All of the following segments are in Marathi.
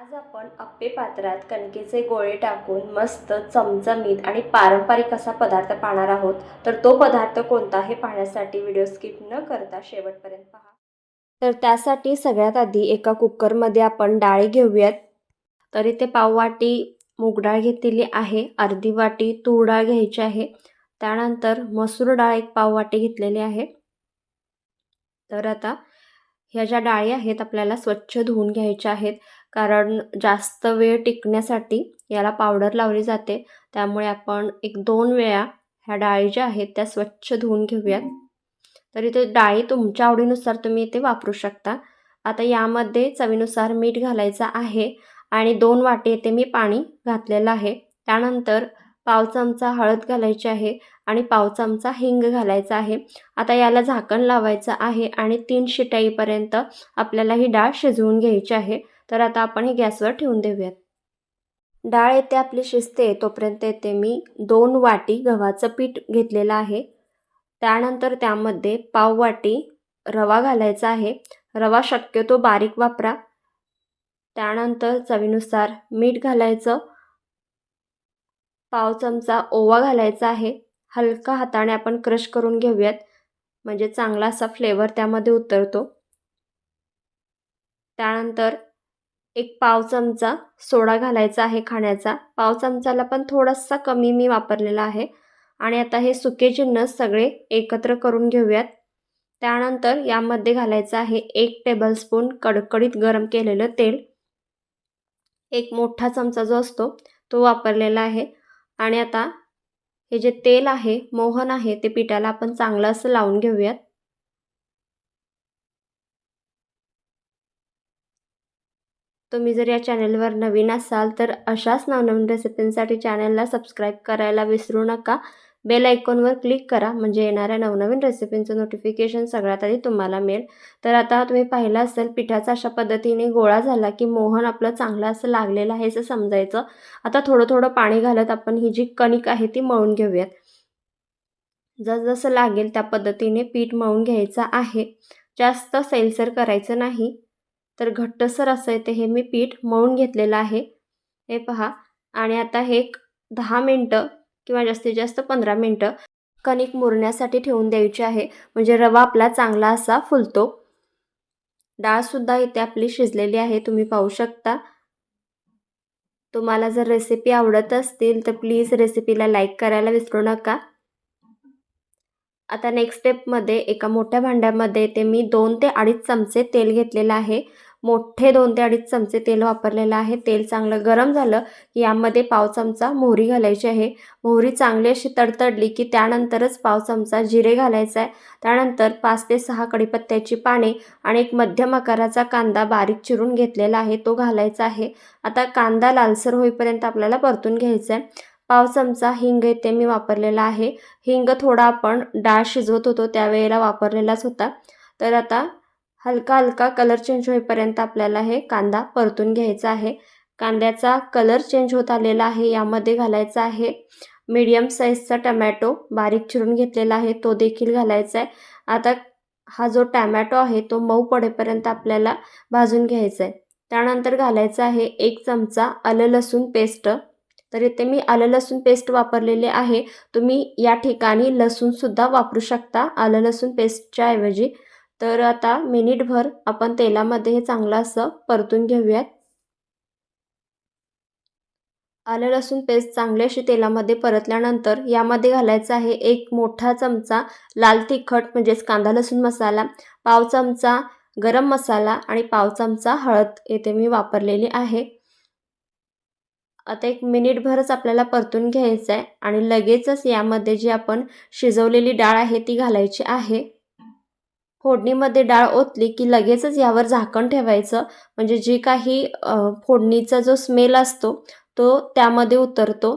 आज आपण अप्पे पात्रात कणकेचे गोळे टाकून मस्त चमचमीत आणि पारंपरिक असा पदार्थ पाहणार आहोत. तर तो पदार्थ कोणता हे पाहण्यासाठी व्हिडिओ स्किप न करता शेवटपर्यंत पहा. तर त्यासाठी सगळ्यात आधी एका कुकरमध्ये आपण डाळी घेऊयात. तर इथे पाव वाटी मूग डाळ घेतलेली आहे, अर्धी वाटी तूर डाळ घ्यायची आहे, त्यानंतर मसूर डाळ एक पाव वाटी घेतलेली आहे. तर आता ह्या ज्या डाळी आहेत आपल्याला स्वच्छ धुवून घ्यायच्या आहेत, कारण जास्त वेळ टिकण्यासाठी याला पावडर लावली जाते. त्यामुळे आपण 1-2 वेळा ह्या डाळी ज्या आहेत त्या स्वच्छ धुवून घेऊयात. तर इथे डाळी तुमच्या आवडीनुसार तुम्ही इथे वापरू शकता. आता यामध्ये चवीनुसार मीठ घालायचं आहे आणि 2 वाटी इथे मी पाणी घातलेलं आहे. त्यानंतर पाव चमचा हळद घालायची आहे आणि पाव चमचा हिंग घालायचा आहे. आता याला झाकण लावायचं आहे आणि 3 शिट्या येईपर्यंत आपल्याला ही डाळ शिजवून घ्यायची आहे. तर आता आपण हे गॅसवर ठेवून देऊयात. डाळ येथे आपली शिजते तोपर्यंत येथे मी 2 वाटी गव्हाचं पीठ घेतलेलं आहे. त्यानंतर त्यामध्ये पाव वाटी रवा घालायचा आहे. रवा शक्यतो बारीक वापरा. त्यानंतर चवीनुसार मीठ घालायचं, पाव चमचा ओवा घालायचा आहे. हलका हाताने आपण क्रश करून घेऊयात, म्हणजे चांगला असा फ्लेवर त्यामध्ये उतरतो. त्यानंतर एक पाव चमचा सोडा घालायचा आहे खाण्याचा. पाव चमचाला पण थोडासा कमी मी वापरलेला आहे. आणि आता हे सुके जिन्नस सगळे एकत्र करून घेऊयात. त्यानंतर यामध्ये घालायचं आहे 1 टेबलस्पून कडकडीत गरम केलेलं तेल. एक मोठा चमचा जो असतो तो वापरलेला आहे. आणि आता हे जे तेल आहे, मोहन आहे, ते पिठाला आपण चांगलं असं लावून घेऊयात. तुम्ही जर या चॅनलवर नवीन असाल तर अशाच नवनवीन रेसिपींसाठी चॅनलला सबस्क्राईब करायला विसरू नका. बेल आयकॉनवर क्लिक करा, म्हणजे येणाऱ्या नवनवीन रेसिपींचं नोटिफिकेशन सगळ्यात आधी तुम्हाला मिळेल. तर आता तुम्ही पाहिलं असेल पिठाचा अशा पद्धतीने गोळा झाला की मोहन आपलं चांगलं असं लागलेलं आहे असं समजायचं. आता थोडं थोडं पाणी घालत आपण ही जी कणिक आहे ती मळून घेऊयात. जसं लागेल त्या पद्धतीने पीठ मळून घ्यायचं आहे. जास्त सैलसर करायचं नाही. तर घट्टसर असं येते हे मी पीठ मळून घेतलेलं आहे, हे पहा. आणि आता हे 10 मिनटं किंवा जास्तीत जास्त 15 मिनटं कणिक मुरण्यासाठी ठेवून द्यायची आहे, म्हणजे रवा आपला चांगला असा फुलतो. डाळसुद्धा इथे आपली शिजलेली आहे, तुम्ही पाहू शकता. तुम्हाला जर रेसिपी आवडत असतील तर प्लीज रेसिपीला लाईक करायला विसरू नका. आता नेक्स्ट स्टेपमध्ये एका मोठ्या भांड्यामध्ये ते मी 2 ते 2.5 चमचे तेल घेतलेलं आहे. मोठे 2 ते 2.5 चमचे तेल वापरलेलं आहे. तेल चांगलं गरम झालं की यामध्ये पाव चमचा मोहरी घालायची आहे. मोहरी चांगली अशी तडतडली की त्यानंतरच पाव चमचा जिरे घालायचं आहे. त्यानंतर 5 ते 6 कढीपत्त्याची पाने आणि एक मध्यम आकाराचा कांदा बारीक चिरून घेतलेला आहे तो घालायचा आहे. आता कांदा लालसर होईपर्यंत आपल्याला परतून घ्यायचा आहे. पाव चमचा हिंग इथे मी वापरलेला आहे. हिंग थोडा आपण डाळ शिजवत होतो त्यावेळेला वापरलेलाच होता. तर आता हलका हलका कलर चेंज होईपर्यंत आपल्याला हे कांदा परतून घ्यायचा आहे. कांद्याचा कलर चेंज होत आलेला आहे. यामध्ये घालायचा आहे मीडियम साईजचा टमॅटो बारीक चिरून घेतलेला आहे, तो देखील घालायचा आहे. आता हा जो टमॅटो आहे तो मऊ पडेपर्यंत आपल्याला भाजून घ्यायचा आहे. त्यानंतर घालायचं आहे 1 चमचा आलं लसूण पेस्ट. तर इथे मी आलं लसूण पेस्ट वापरलेले आहे. तुम्ही या ठिकाणी लसूणसुद्धा वापरू शकता आलं लसूण पेस्टच्या ऐवजी. तर आता मिनिटभर आपण तेलामध्ये हे चांगलं असं परतून घेऊयात. आलं लसूण पेस्ट चांगली अशी तेलामध्ये परतल्यानंतर यामध्ये घालायचा आहे 1 मोठा चमचा लाल तिखट म्हणजेच कांदा लसूण मसाला, पाव चमचा गरम मसाला आणि पाव चमचा हळद येथे मी वापरलेली आहे. आता 1 मिनिटभरच आपल्याला परतून घ्यायचं आहे आणि लगेचच यामध्ये जी आपण शिजवलेली डाळ आहे ती घालायची आहे. फोडणीमध्ये डाळ ओतली की लगेचच यावर झाकण ठेवायचं, म्हणजे जी काही फोडणीचा जो स्मेल असतो तो त्यामध्ये उतरतो.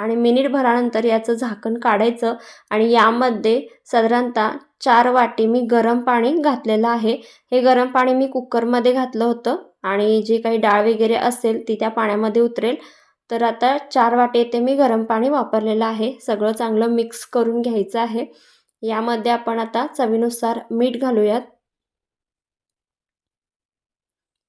आणि मिनिटभरानंतर याचं झाकण काढायचं आणि यामध्ये साधारणतः 4 वाटी मी गरम पाणी घातलेलं आहे. हे गरम पाणी मी कुकरमध्ये घातलं होतं आणि जी काही डाळ वगैरे असेल ती त्या पाण्यामध्ये उतरेल. तर आता 4 वाटी येथे मी गरम पाणी वापरलेलं आहे. सगळं चांगलं मिक्स करून घ्यायचं आहे. यामध्ये आपण आता चवीनुसार मीठ घालूयात.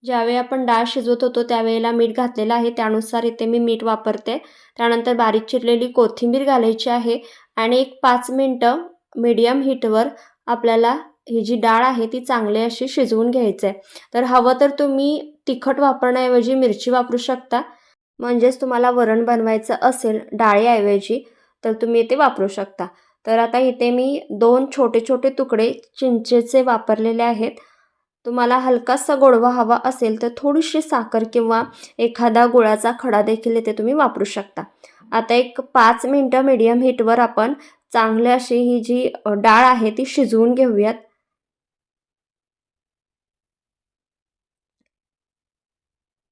ज्यावेळी आपण डाळ शिजवत होतो त्यावेळेला मीठ घातलेलं आहे, त्यानुसार इथे मी मीठ वापरते. त्यानंतर बारीक चिरलेली कोथिंबीर घालायची आहे आणि एक 5 मिनटं मीडियम हीटवर आपल्याला ही जी डाळ आहे ती चांगली अशी शिजवून घ्यायचं आहे. तर हवं तर तुम्ही तिखट वापरण्याऐवजी मिरची वापरू शकता. म्हणजेच तुम्हाला वरण बनवायचं असेल डाळीऐवजी तर तुम्ही इथे वापरू शकता. तर आता इथे मी 2 छोटे-छोटे तुकडे चिंचेचे वापरलेले आहेत. तुम्हाला हलकासा गोडवा हवा असेल तर थोडीशी साखर किंवा एखादा गुळाचा खडा देखील इथे तुम्ही वापरू शकता. आता एक 5 मिनटं मीडियम हीटवर आपण चांगली अशी ही जी डाळ आहे ती शिजवून घेऊयात.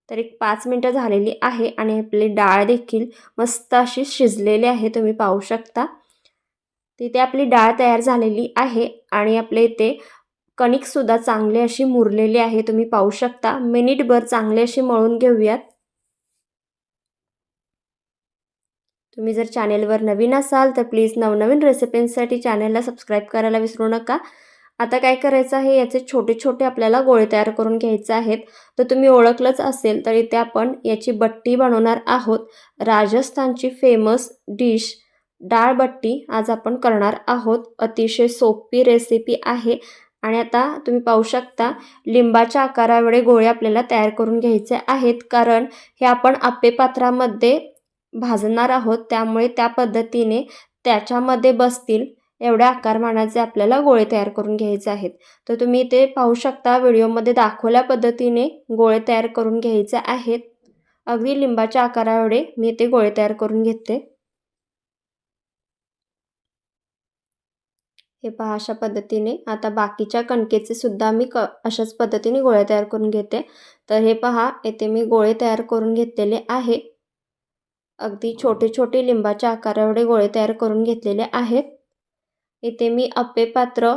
तर एक 5 मिनटं झालेली आहे आणि आपली डाळ देखील मस्त अशी शिजलेली आहे, तुम्ही पाहू शकता. तिथे आपली डाळ तयार झालेली आहे आणि आपल्या इथे कणिकसुद्धा चांगली अशी मुरलेली आहे, तुम्ही पाहू शकता. मिनिटभर चांगली अशी मळून घेऊयात. तुम्ही जर चॅनेलवर नवीन असाल तर प्लीज नवनवीन रेसिपींसाठी चॅनेलला सबस्क्राईब करायला विसरू नका. आता काय करायचं आहे, याचे छोटे छोटे आपल्याला गोळे तयार करून घ्यायचे आहेत. तर तुम्ही ओळखलंच असेल तर इथे आपण याची बट्टी बनवणार आहोत. राजस्थानची फेमस डिश डाळ बट्टी आज आपण करणार आहोत. अतिशय सोपी रेसिपी आहे आणि आता तुम्ही पाहू शकता लिंबाच्या आकाराएवढे गोळे आपल्याला तयार करून घ्यायचे आहेत, कारण हे आपण आप्पे पात्रामध्ये भाजणार आहोत, त्यामुळे त्या पद्धतीने त्याच्यामध्ये बसतील एवढ्या आकारमानाचे आपल्याला गोळे तयार करून घ्यायचे आहेत. तर तुम्ही इथे पाहू शकता व्हिडिओमध्ये दाखवल्या पद्धतीने गोळे तयार करून घ्यायचे आहेत. अगदी लिंबाच्या आकाराएवढे मी इथे गोळे तयार करून घेते. हे पहा अशा पद्धतीने. आता बाकीच्या कणकेचे सुद्धा मी अशाच पद्धतीने गोळे तयार करून घेते. तर हे पहा इथे मी गोळे तयार करून घेतलेले आहे. अगदी छोटे छोटे लिंबाच्या आकाराएवढे गोळे तयार करून घेतलेले आहेत. इथे मी आप्पे पात्र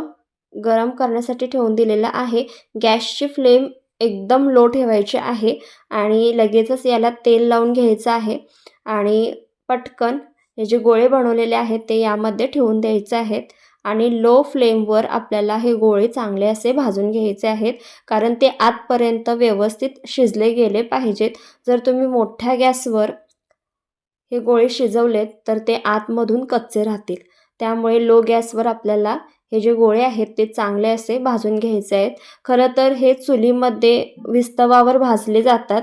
गरम करण्यासाठी ठेवून दिलेलं आहे. गॅसची फ्लेम एकदम लो ठेवायची आहे आणि लगेचच याला तेल लावून घ्यायचं आहे आणि पटकन हे जे गोळे बनवलेले आहेत ते यामध्ये ठेवून द्यायचे आहेत आणि लो फ्लेमवर आपल्याला हे गोळे चांगले असे भाजून घ्यायचे आहेत, कारण ते आतपर्यंत व्यवस्थित शिजले गेले पाहिजेत. जर तुम्ही मोठ्या गॅसवर हे गोळे शिजवलेत तर ते आतमधून कच्चे राहतील. त्यामुळे लो गॅसवर आपल्याला हे जे गोळे आहेत ते चांगले असे भाजून घ्यायचे आहेत. खरं तर हे चुलीमध्ये विस्तवावर भाजले जातात,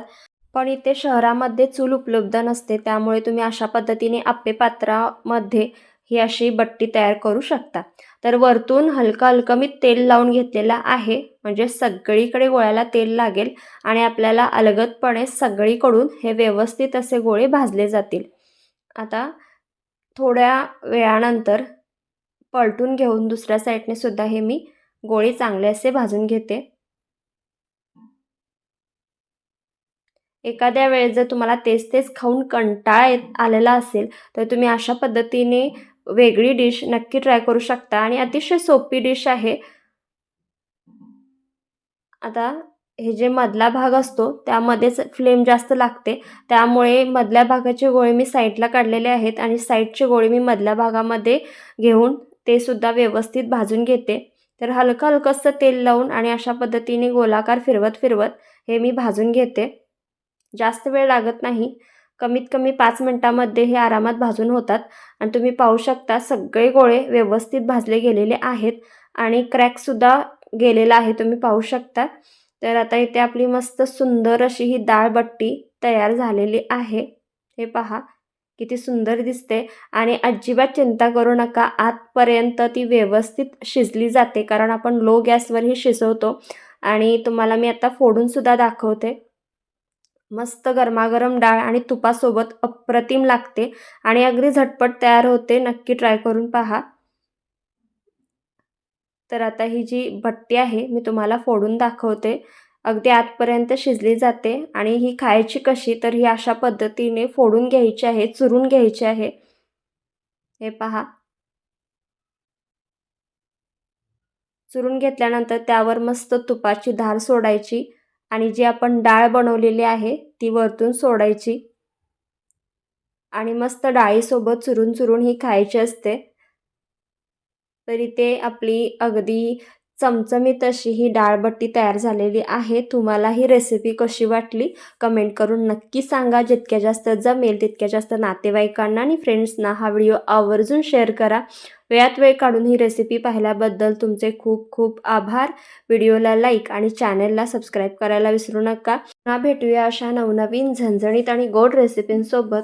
पण इथे शहरामध्ये चूल उपलब्ध नसते, त्यामुळे तुम्ही अशा पद्धतीने आप्पे पात्रामध्ये ही अशी बट्टी तयार करू शकता. तर वरतून हलका हलका मी तेल लावून घेतलेला आहे, म्हणजे सगळीकडे गोळ्याला तेल लागेल आणि आपल्याला अलगदपणे सगळीकडून हे व्यवस्थित असे गोळे भाजले जातील. आता थोड्या वेळानंतर पलटून घेऊन दुसऱ्या साईडने सुद्धा हे मी गोळे चांगले असे भाजून घेते. एखाद्या वेळेस जर तुम्हाला तेच तेच खाऊन कंटाळा आलेला असेल तर तुम्ही अशा पद्धतीने वेगळी डिश नक्की ट्राय करू शकता आणि अतिशय सोपी डिश आहे. आता हे जे मधला भाग असतो त्यामध्येच फ्लेम जास्त लागते, त्यामुळे मधल्या भागाचे गोळे मी साईडला काढलेले आहेत आणि साईडचे गोळे मी मधल्या भागामध्ये घेऊन ते सुद्धा व्यवस्थित भाजून घेते. तर हलकं हलकंसं तेल लावून आणि अशा पद्धतीने गोलाकार फिरवत फिरवत हे मी भाजून घेते. जास्त वेळ लागत नाही, कमीत कमी 5 मिनिटांमध्ये हे आरामात भाजून होतात आणि तुम्ही पाहू शकता सगळे गोळे व्यवस्थित भाजले गेलेले आहेत आणि क्रॅकसुद्धा गेलेला आहे, तुम्ही पाहू शकता. तर आता इथे आपली मस्त सुंदर अशी ही डाळ बट्टी तयार झालेली आहे. हे पहा किती सुंदर दिसते आणि अजिबात चिंता करू नका, आतपर्यंत ती व्यवस्थित शिजली जाते, कारण आपण लो गॅसवर ही शिजवतो. आणि तुम्हाला मी आता फोडून सुद्धा दाखवते. मस्त गरमागरम डाळ आणि तुपासोबत अप्रतिम लागते आणि अगदी झटपट तयार होते. नक्की ट्राय करून पहा. तर आता ही जी भट्टी आहे मी तुम्हाला फोडून दाखवते. अगदी आतपर्यंत शिजली जाते आणि ही खायची कशी, तर ही अशा पद्धतीने फोडून घ्यायची आहे, चुरून घ्यायची आहे. हे पहा. चुरून घेतल्यानंतर त्यावर मस्त तुपाची धार सोडायची आणि जी आपण डाळ बनवलेली आहे ती वरतून सोडायची आणि मस्त डाळीसोबत चुरून चुरून ही खायची असते. तर इथे आपली अगदी चमचमीत अशी ही डाळबट्टी तयार झालेली आहे. तुम्हाला ही रेसिपी कशी वाटली कमेंट करून नक्की सांगा. जितक्या जास्त जमेल तितक्या जास्त नातेवाईकांना आणि फ्रेंड्सना हा व्हिडिओ आवर्जून शेअर करा. वेळात वेळ काढून ही रेसिपी पाहिल्याबद्दल तुमचे खूप खूप आभार. व्हिडिओला लाईक आणि चॅनलला सबस्क्राईब करायला विसरू नका. पुन्हा भेटूया अशा नवनवीन झणझणीत आणि गोड रेसिपींसोबत.